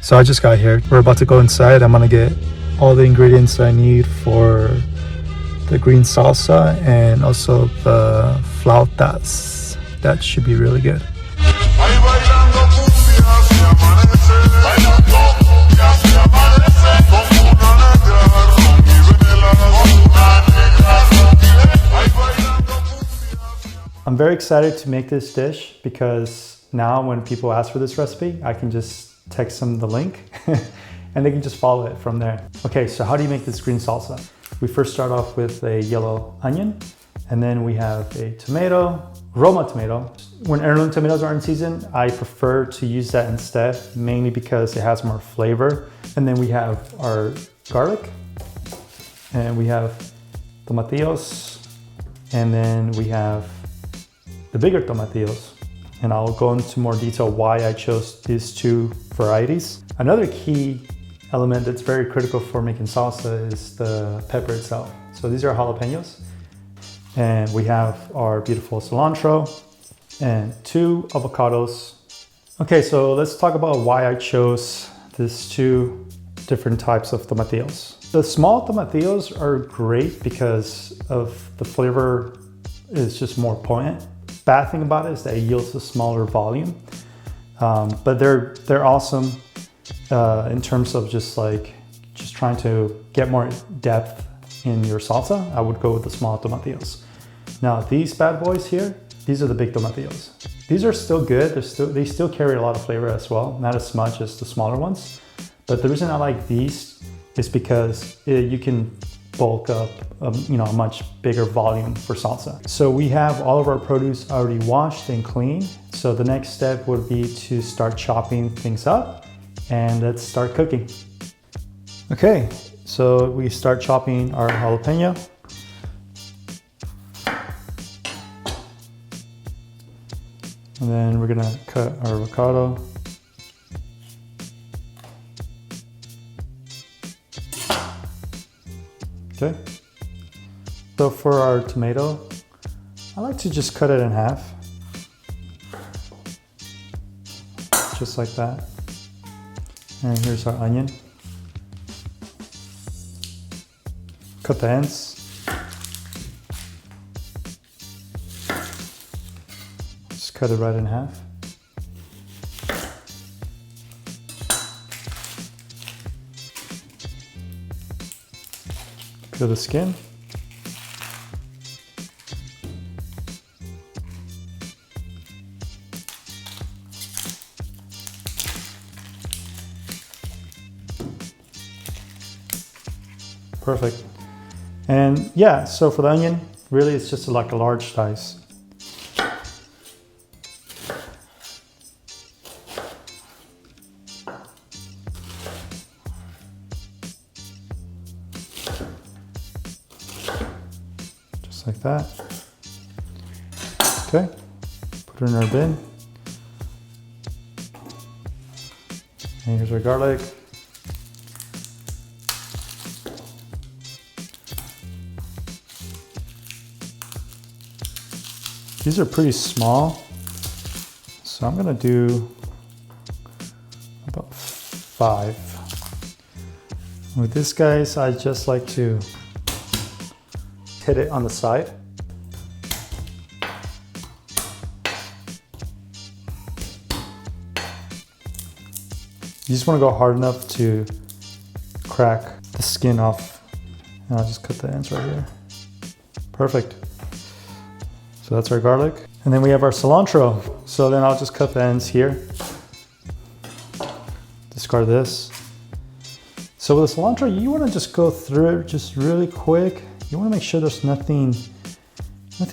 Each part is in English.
So I just got here. We're about to go inside. I'm gonna get all the ingredients I need for the green salsa and also the flautas. That should be really good. I'm very excited to make this dish because now when people ask for this recipe, I can just text them the link and they can just follow it from there. Okay, so how do you make this green salsa? We first start off with a yellow onion, and then we have a tomato, Roma tomato. When heirloom tomatoes are in season, I prefer to use that instead, mainly because it has more flavor. And then we have our garlic, and we have tomatillos, and then we have the bigger tomatillos. And I'll go into more detail why I chose these two varieties. Another key element that's very critical for making salsa is the pepper itself. So these are jalapeños, and we have our beautiful cilantro and 2 avocados. Okay, so let's talk about why I chose these 2 different types of tomatillos. The small tomatillos are great because of the flavor is just more potent. Bad thing about it is that it yields a smaller volume, but they're awesome in terms of just trying to get more depth in your salsa. I would go with the small tomatillos. Now these bad boys here, these are the big tomatillos. These are still good. They still carry a lot of flavor as well, not as much as the smaller ones. But the reason I like these is because you can bulk up a much bigger volume for salsa. So we have all of our produce already washed and clean. So the next step would be to start chopping things up, and let's start cooking. Okay, so we start chopping our jalapeno. And then we're gonna cut our avocado. Okay, so for our tomato, I like to just cut it in half, just like that. And here's our onion. Cut the ends. Just cut it right in half. Peel the skin. Perfect. And yeah, so for the onion, really it's just like a large dice. Like that. Okay, put it in our bin. And here's our garlic. These are pretty small, so I'm gonna do about 5. With this, guys, I just like to hit it on the side. You just want to go hard enough to crack the skin off. And I'll just cut the ends right here. Perfect. So that's our garlic. And then we have our cilantro. So then I'll just cut the ends here. Discard this. So with the cilantro, you want to just go through it just really quick. You want to make sure there's nothing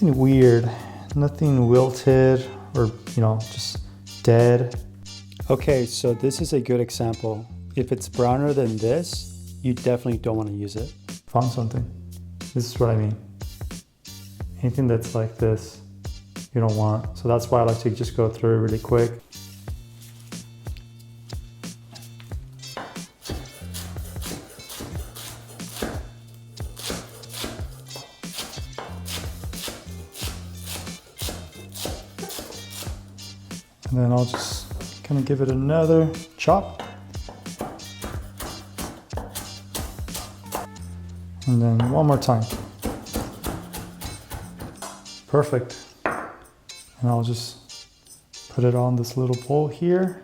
weird, nothing wilted or, just dead. Okay, so this is a good example. If it's browner than this, you definitely don't want to use it. Found something. This is what I mean. Anything that's like this, you don't want. So that's why I like to just go through it really quick. And then I'll just kind of give it another chop. And then one more time. Perfect. And I'll just put it on this little bowl here.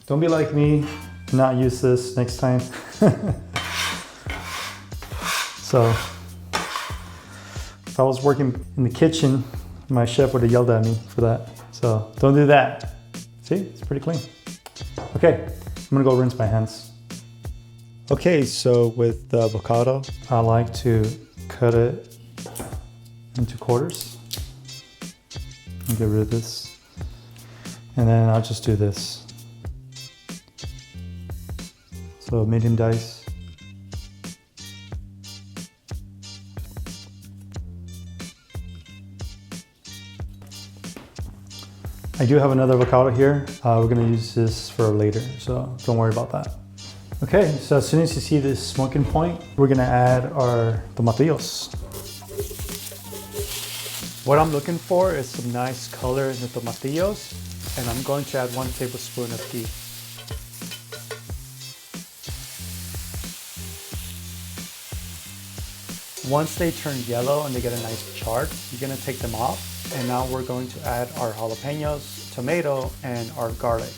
Don't be like me, not use this next time. So, if I was working in the kitchen, my chef would have yelled at me for that. So don't do that. See, it's pretty clean. Okay, I'm gonna go rinse my hands. Okay, so with the avocado, I like to cut it into quarters and get rid of this. And then I'll just do this. So medium dice. I do have another avocado here. We're gonna use this for later, so don't worry about that. Okay, so as soon as you see this smoking point, we're gonna add our tomatillos. What I'm looking for is some nice color in the tomatillos, and I'm going to add 1 tablespoon of ghee. Once they turn yellow and they get a nice char, you're gonna take them off. And now we're going to add our jalapeños, tomato, and our garlic.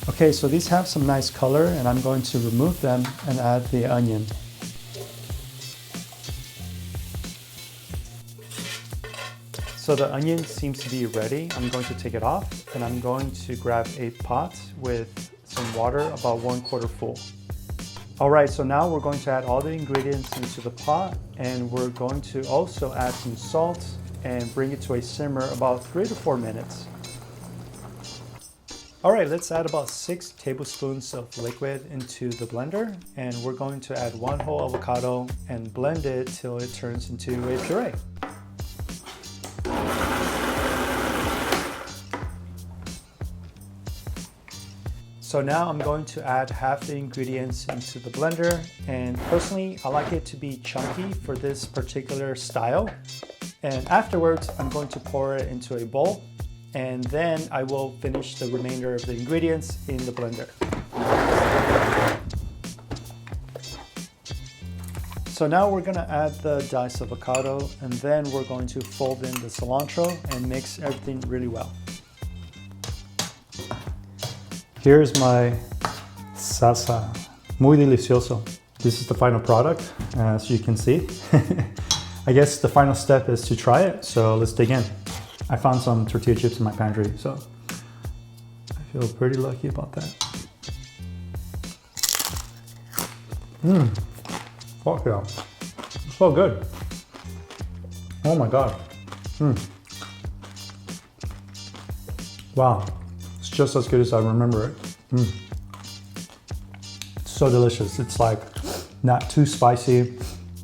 Okay, so these have some nice color, and I'm going to remove them and add the onion. So the onion seems to be ready. I'm going to take it off, and I'm going to grab a pot with some water, about 1/4 full. All right, so now we're going to add all the ingredients into the pot, and we're going to also add some salt and bring it to a simmer about 3 to 4 minutes. All right, let's add about 6 tablespoons of liquid into the blender, and we're going to add 1 whole avocado and blend it till it turns into a puree. So now I'm going to add half the ingredients into the blender, and personally I like it to be chunky for this particular style. And afterwards I'm going to pour it into a bowl, and then I will finish the remainder of the ingredients in the blender. So now we're gonna add the diced avocado, and then we're going to fold in the cilantro and mix everything really well. Here's my salsa, muy delicioso. This is the final product, as you can see. I guess the final step is to try it, so let's dig in. I found some tortilla chips in my pantry, so I feel pretty lucky about that. Fuck yeah, it's so good. Oh my God. Wow. Just as good as I remember it. It's so delicious. It's like not too spicy.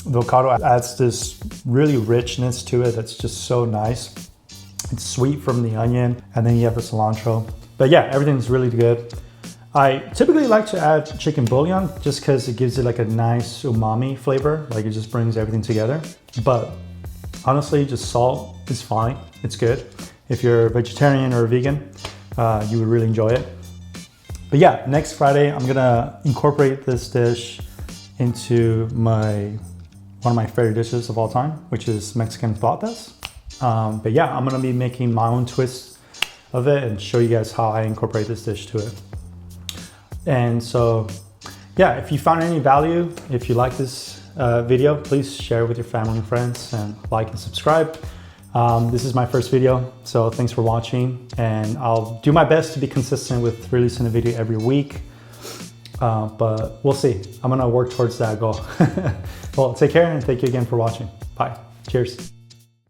The avocado adds this really richness to it that's just so nice. It's sweet from the onion, and then you have the cilantro. But yeah, everything's really good. I typically like to add chicken bouillon just because it gives it like a nice umami flavor. Like it just brings everything together. But honestly, just salt is fine. It's good. If you're a vegetarian or a vegan, you would really enjoy it. But yeah, next Friday, I'm gonna incorporate this dish into one of my favorite dishes of all time, which is Mexican flautas. But yeah, I'm gonna be making my own twist of it and show you guys how I incorporate this dish to it. And so, yeah, if you found any value, if you like this video, please share with your family and friends, and like and subscribe. This is my first video, so thanks for watching, and I'll do my best to be consistent with releasing a video every week, but we'll see. I'm gonna work towards that goal. Well, take care, and thank you again for watching. Bye. Cheers.